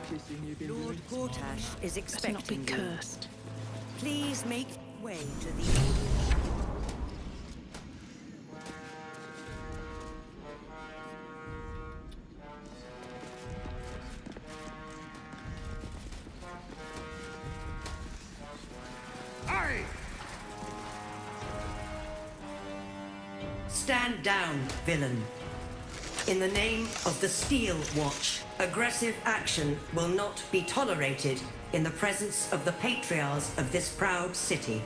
Lord Gortash is Better not be expecting you. cursed. Please make way to the... Aye! Stand down, villain. In the name of the Steel Watch, aggressive action will not be tolerated in the presence of the patriarchs of this proud city.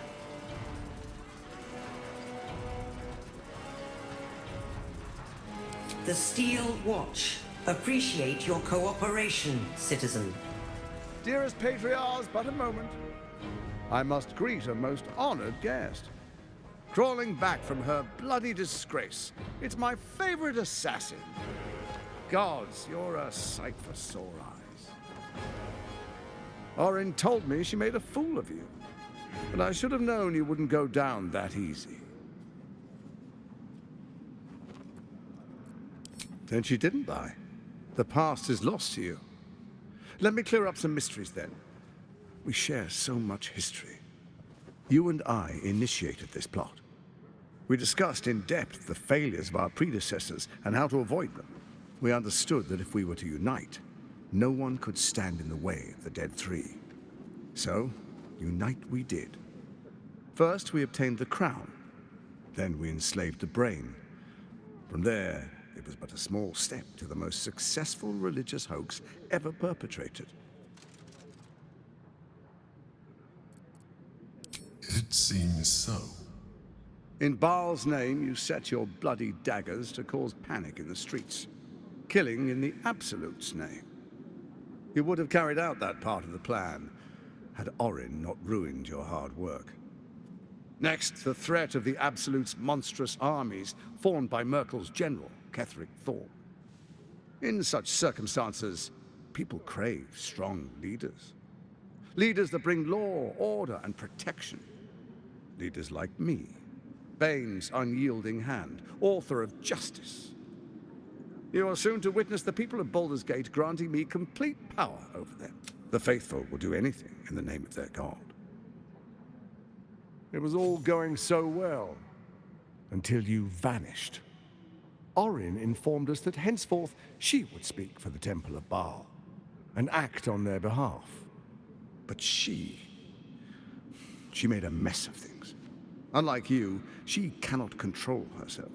The Steel Watch appreciate your cooperation, citizen. Dearest patriarchs, but a moment. I must greet a most honored guest. Crawling back from her bloody disgrace, it's my favorite assassin. Gods, you're a sight for sore eyes. Orin told me she made a fool of you, but I should have known you wouldn't go down that easy. Then she didn't lie. The past is lost to you. Let me clear up some mysteries then. We share so much history. You and I initiated this plot. We discussed in depth the failures of our predecessors and how to avoid them. We understood that if we were to unite, no one could stand in the way of the Dead Three. So, unite we did. First, we obtained the crown. Then we enslaved the brain. From there, it was but a small step to the most successful religious hoax ever perpetrated. It seems so. In Baal's name, you set your bloody daggers to cause panic in the streets, killing in the Absolute's name. You would have carried out that part of the plan had Orin not ruined your hard work. Next, the threat of the Absolute's monstrous armies formed by Merkel's general, Ketheric Thorn. In such circumstances, people crave strong leaders. Leaders that bring law, order, and protection. Leaders like me, Bane's unyielding hand, author of justice. You are soon to witness the people of Baldur's Gate granting me complete power over them. The faithful will do anything in the name of their god. It was all going so well, until you vanished. Orin informed us that henceforth she would speak for the Temple of Baal, and act on their behalf. But she made a mess of things. Unlike you, she cannot control herself.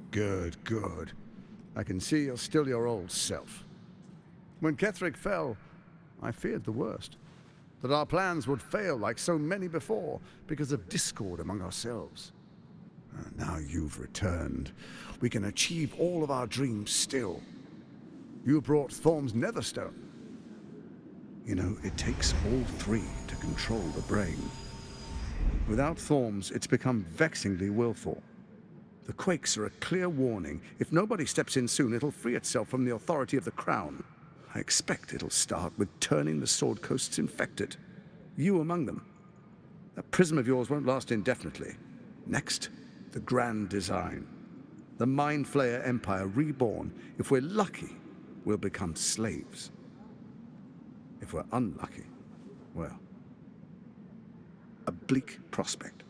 Good, good. I can see you're still your old self. When Ketheric fell, I feared the worst. That our plans would fail like so many before because of discord among ourselves. Now you've returned. We can achieve all of our dreams still. You brought Thorm's Netherstone. You know, it takes all three to control the brain. Without Thorm's, it's become vexingly willful. The quakes are a clear warning. If nobody steps in soon, it'll free itself from the authority of the Crown. I expect it'll start with turning the Sword Coasts infected. You among them. That prism of yours won't last indefinitely. Next, the grand design. The Mind Flayer Empire reborn. If we're lucky, we'll become slaves. If we're unlucky, well, a bleak prospect.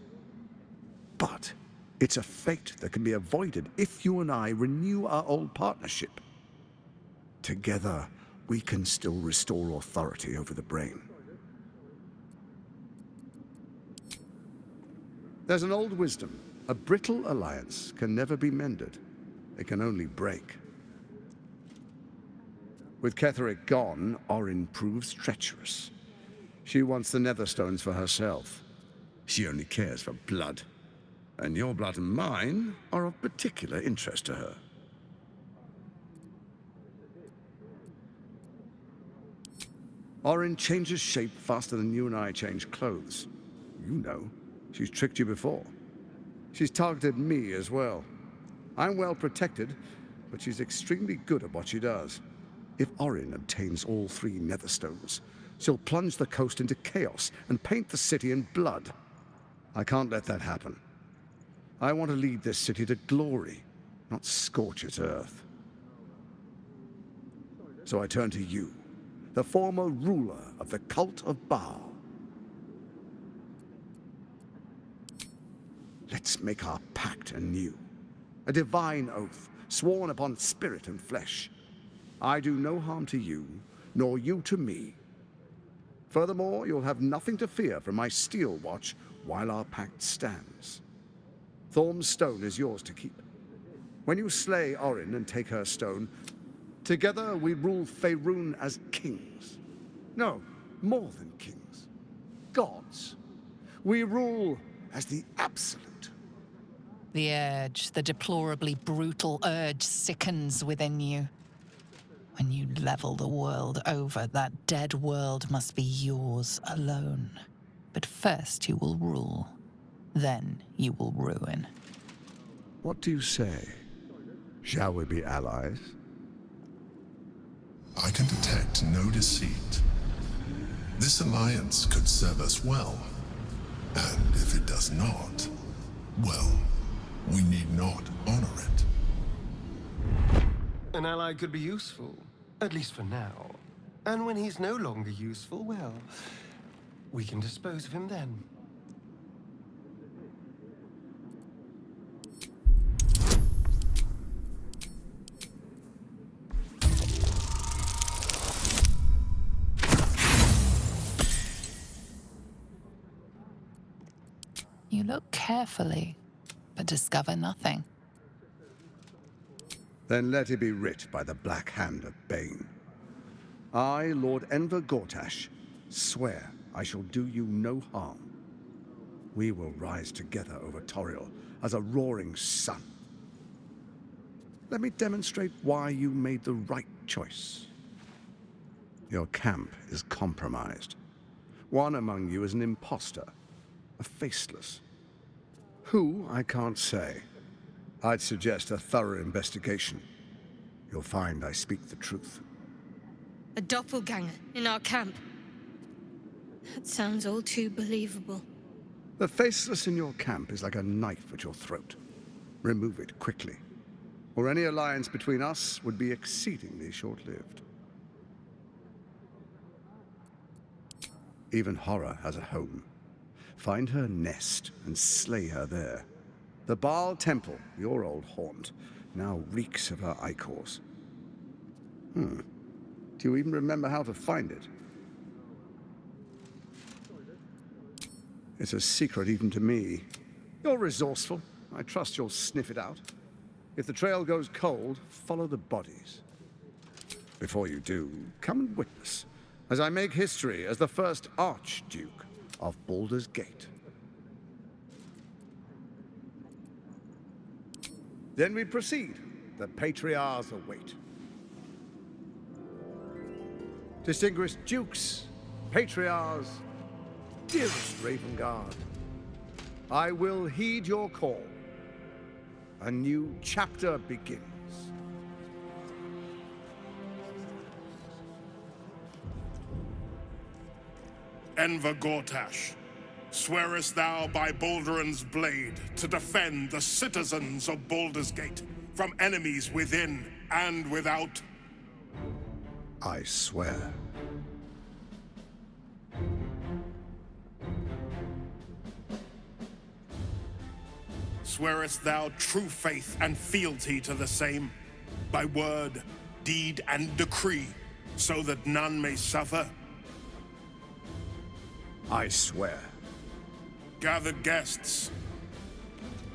But it's a fate that can be avoided if you and I renew our old partnership. Together, we can still restore authority over the brain. There's an old wisdom. A brittle alliance can never be mended. It can only break. With Ketheric gone, Orin proves treacherous. She wants the Netherstones for herself. She only cares for blood. And your blood and mine are of particular interest to her. Orin changes shape faster than you and I change clothes. You know, she's tricked you before. She's targeted me as well. I'm well protected, but she's extremely good at what she does. If Orin obtains all three Netherstones, she'll plunge the coast into chaos and paint the city in blood. I can't let that happen. I want to lead this city to glory, not scorch its earth. So I turn to you, the former ruler of the cult of Baal. Let's make our pact anew, a divine oath sworn upon spirit and flesh. I do no harm to you, nor you to me. Furthermore, you'll have nothing to fear from my steel watch while our pact stands. Thorm's stone is yours to keep. When you slay Orin and take her stone, together we rule Faerun as kings. No, more than kings. Gods. We rule as the absolute. The urge, the deplorably brutal urge sickens within you. When you level the world over, that dead world must be yours alone. But first you will rule. Then you will ruin. What do you say? Shall we be allies? I can detect no deceit. This alliance could serve us well. And if it does not, well, we need not honor it. An ally could be useful, at least for now. And when he's no longer useful, well, we can dispose of him then. You look carefully, but discover nothing. Then let it be writ by the black hand of Bane. I, Lord Enver Gortash, swear I shall do you no harm. We will rise together over Toriel as a roaring sun. Let me demonstrate why you made the right choice. Your camp is compromised. One among you is an imposter, a faceless. Who, I can't say. I'd suggest a thorough investigation. You'll find I speak the truth. A doppelganger in our camp. That sounds all too believable. The faceless in your camp is like a knife at your throat. Remove it quickly, or any alliance between us would be exceedingly short-lived. Even horror has a home. Find her nest and slay her there. The Baal Temple, your old haunt, now reeks of her ichors. Do you even remember how to find it? It's a secret even to me. You're resourceful. I trust you'll sniff it out. If the trail goes cold, follow the bodies. Before you do, come and witness, as I make history as the first Archduke of Baldur's Gate. Then we proceed. The Patriarchs await. Distinguished Dukes, Patriarchs, dearest Ravengard, I will heed your call. A new chapter begins. Enver Gortash, swearest thou by Balduran's blade to defend the citizens of Baldur's Gate from enemies within and without? I swear. Swearest thou true faith and fealty to the same, by word, deed, and decree, so that none may suffer? I swear. Gathered guests,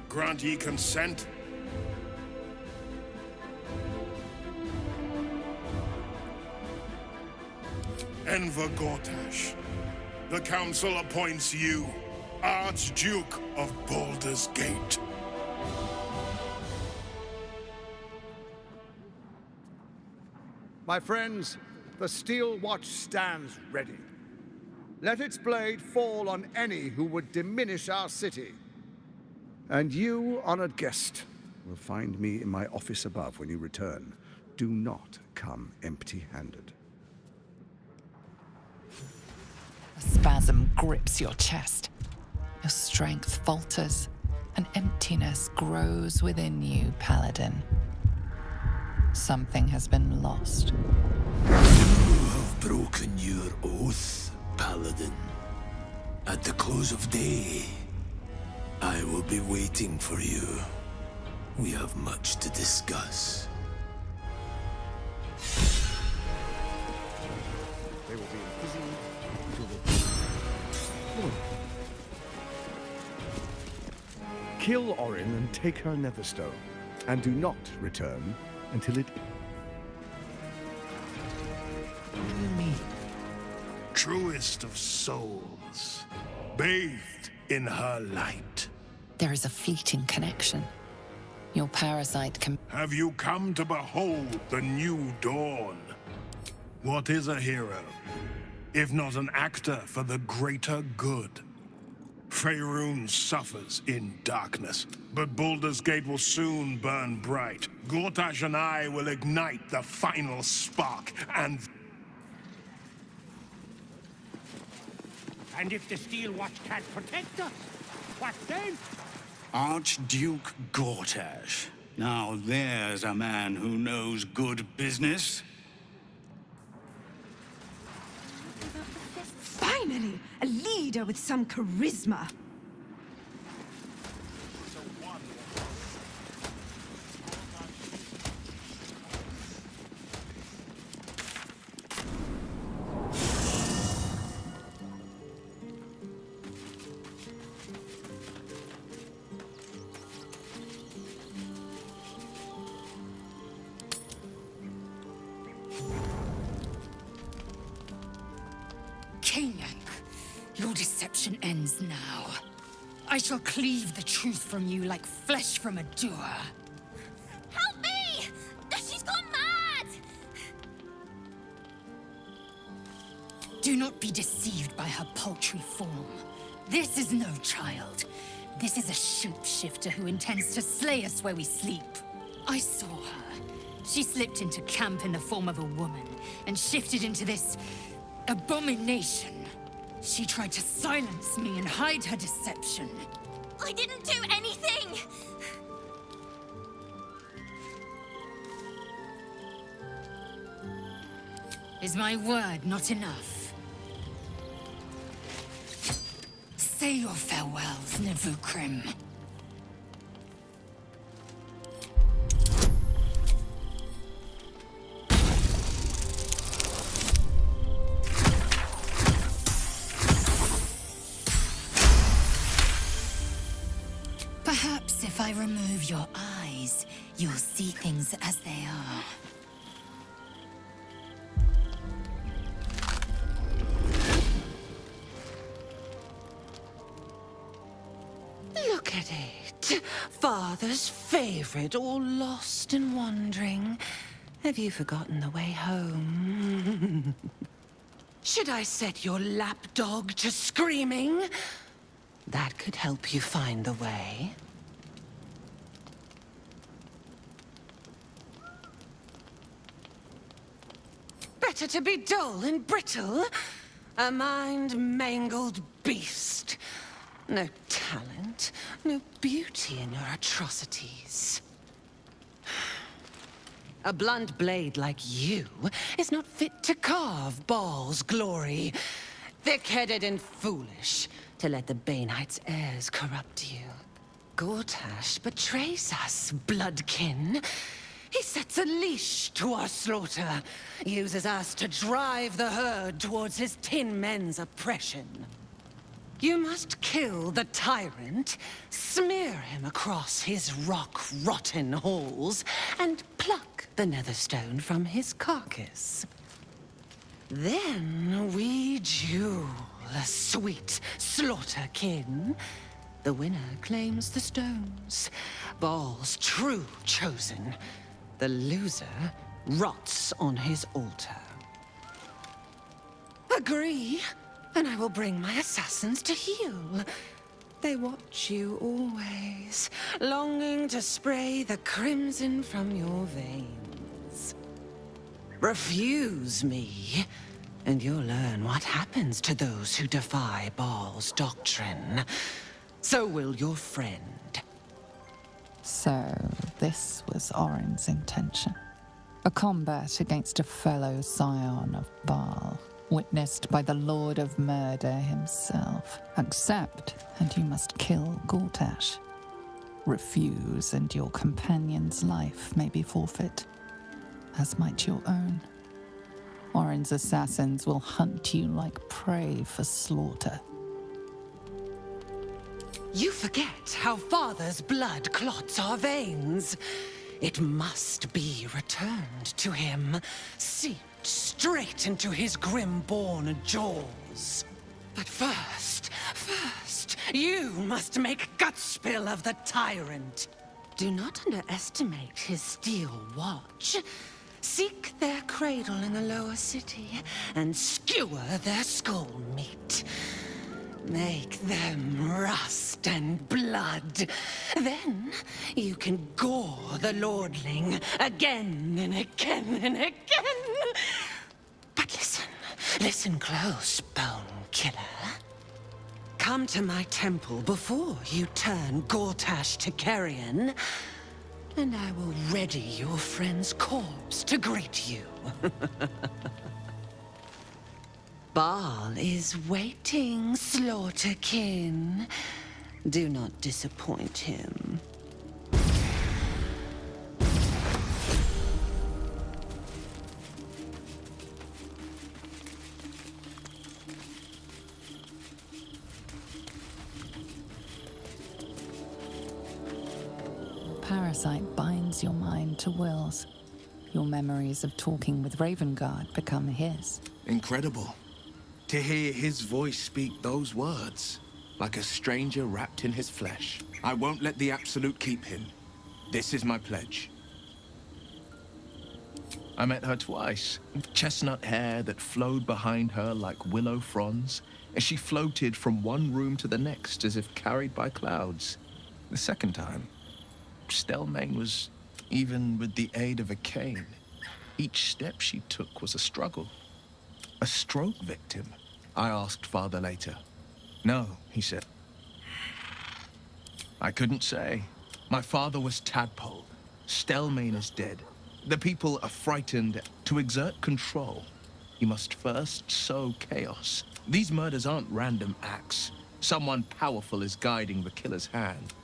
grant ye consent? Enver Gortash, the Council appoints you Archduke of Baldur's Gate. My friends, the Steel Watch stands ready. Let its blade fall on any who would diminish our city. And you, honored guest, will find me in my office above when you return. Do not come empty-handed. A spasm grips your chest. Your strength falters. An empty emptiness grows within you, Paladin. Something has been lost. You have broken your oath, Paladin. At the close of day, I will be waiting for you. We have much to discuss. They will be imprisoned until the... Kill Orin and take her Netherstone, and do not return until it... Truest of souls, bathed in her light. There is a fleeting connection. Your parasite can... Have you come to behold the new dawn? What is a hero, if not an actor for the greater good? Faerun suffers in darkness, but Baldur's Gate will soon burn bright. Gortash and I will ignite the final spark, and... And if the Steel Watch can't protect us, what then? Archduke Gortash. Now there's a man who knows good business. Finally, a leader with some charisma. Your deception ends now. I shall cleave the truth from you like flesh from a doer. Help me! She's gone mad! Do not be deceived by her paltry form. This is no child. This is a shapeshifter who intends to slay us where we sleep. I saw her. She slipped into camp in the form of a woman and shifted into this abomination. She tried to silence me and hide her deception. I didn't do anything! Is my word not enough? Say your farewells, Navukrim. Perhaps if I remove your eyes, you'll see things as they are. Look at it. Father's favorite, all lost and wandering. Have you forgotten the way home? Should I set your lapdog to screaming? That could help you find the way. Better to be dull and brittle. A mind-mangled beast. No talent, no beauty in your atrocities. A blunt blade like you is not fit to carve Baal's glory. Thick-headed and foolish to let the Baneites' heirs corrupt you. Gortash betrays us, bloodkin. He sets a leash to our slaughter, uses us to drive the herd towards his Tin Men's oppression. You must kill the tyrant, smear him across his rock-rotten halls, and pluck the Netherstone from his carcass. Then we duel, sweet slaughterkin. The winner claims the stones, Baal's true chosen. The loser rots on his altar. Agree, and I will bring my assassins to heal. They watch you always, longing to spray the crimson from your veins. Refuse me, and you'll learn what happens to those who defy Baal's doctrine. So will your friend. So, this was Orin's intention. A combat against a fellow scion of Baal, witnessed by the Lord of Murder himself. Accept, and you must kill Gortash. Refuse, and your companion's life may be forfeit, as might your own. Orin's assassins will hunt you like prey for slaughter. You forget how Father's blood clots our veins. It must be returned to him, seeped straight into his grim-born jaws. But first, you must make gutspill of the tyrant. Do not underestimate his steel watch. Seek their cradle in the lower city and skewer their skull meat. Make them rust and blood. Then you can gore the lordling again and again and again. But listen close, Bone Killer. Come to my temple before you turn Gortash to carrion, and I will ready your friend's corpse to greet you. Baal is waiting, Slaughterkin. Do not disappoint him. Parasite binds your mind to Will's. Your memories of talking with Ravengard become his. Incredible. To hear his voice speak those words, like a stranger wrapped in his flesh. I won't let the Absolute keep him. This is my pledge. I met her twice. Chestnut hair that flowed behind her like willow fronds, as she floated from one room to the next as if carried by clouds. The second time, Stelmane was even with the aid of a cane. Each step she took was a struggle. A stroke victim? I asked Father later. No, he said. I couldn't say. My father was Tadpole. Stelmane is dead. The people are frightened. To exert control, you must first sow chaos. These murders aren't random acts. Someone powerful is guiding the killer's hand.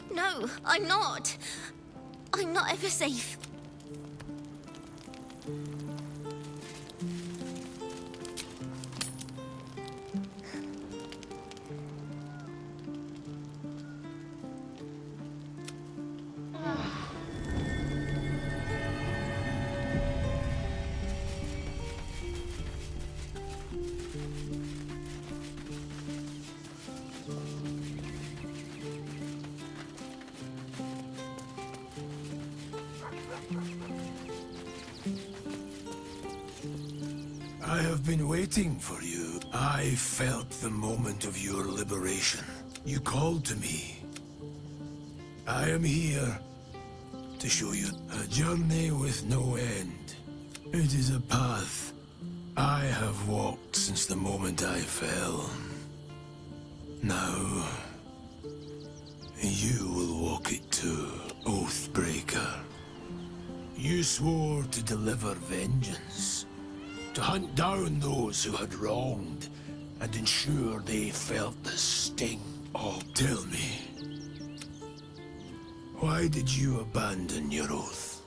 No, I'm not. I'm not ever safe. I have been waiting for you. I felt the moment of your liberation. You called to me. I am here to show you a journey with no end. It is a path I have walked since the moment I fell. Now, you will walk it too, Oathbreaker. You swore to deliver vengeance, to hunt down those who had wronged, and ensure they felt the sting. Oh, tell me, why did you abandon your oath?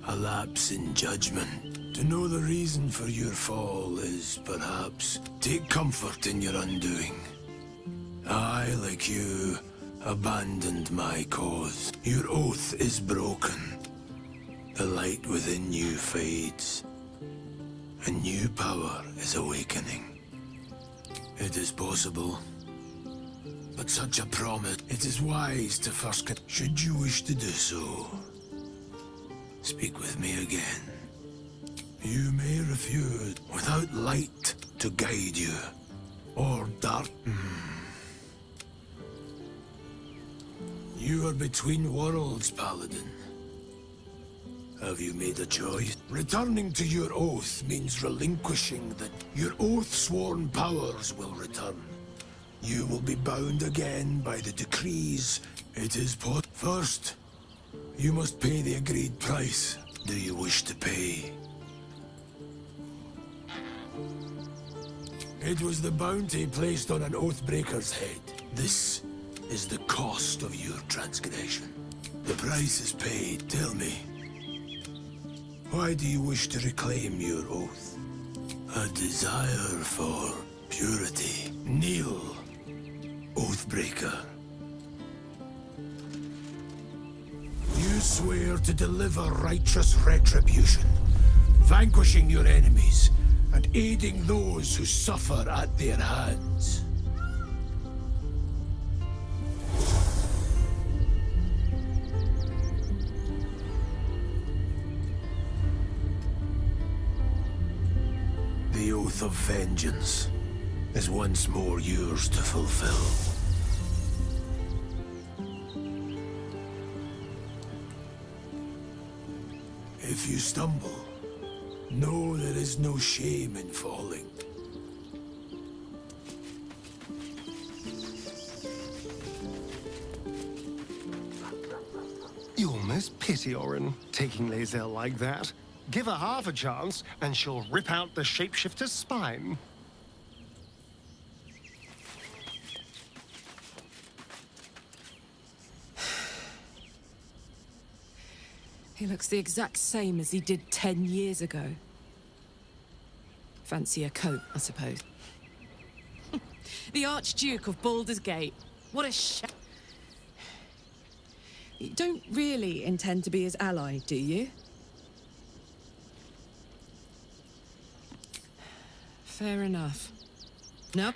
A lapse in judgment, To know the reason for your fall is, perhaps, take comfort in your undoing. I, like you, abandoned my cause. Your oath is broken. The light within you fades. A new power is awakening. It is possible. But such a promise, it is wise to first should you wish to do so. Speak with me again. You may refuse without light to guide you, or dark. You are between worlds, Paladin. Have you made a choice? Returning to your oath means relinquishing that your oath-sworn powers will return. You will be bound again by the decrees. It is first, you must pay the agreed price. Do you wish to pay? It was the bounty placed on an Oathbreaker's head. This is the cost of your transgression. The price is paid. Tell me, why do you wish to reclaim your oath? A desire for purity. Kneel, Oathbreaker. You swear to deliver righteous retribution, vanquishing your enemies and aiding those who suffer at their hands. The oath of vengeance is once more yours to fulfill. If you stumble, know there is no shame in falling. You almost pity Orin, taking Lae'zel like that. Give her half a chance, and she'll rip out the shapeshifter's spine. He looks the exact same as he did 10 years ago. Fancy a coat, I suppose. The Archduke of Baldur's Gate. What a You don't really intend to be his ally, do you? Fair enough. No?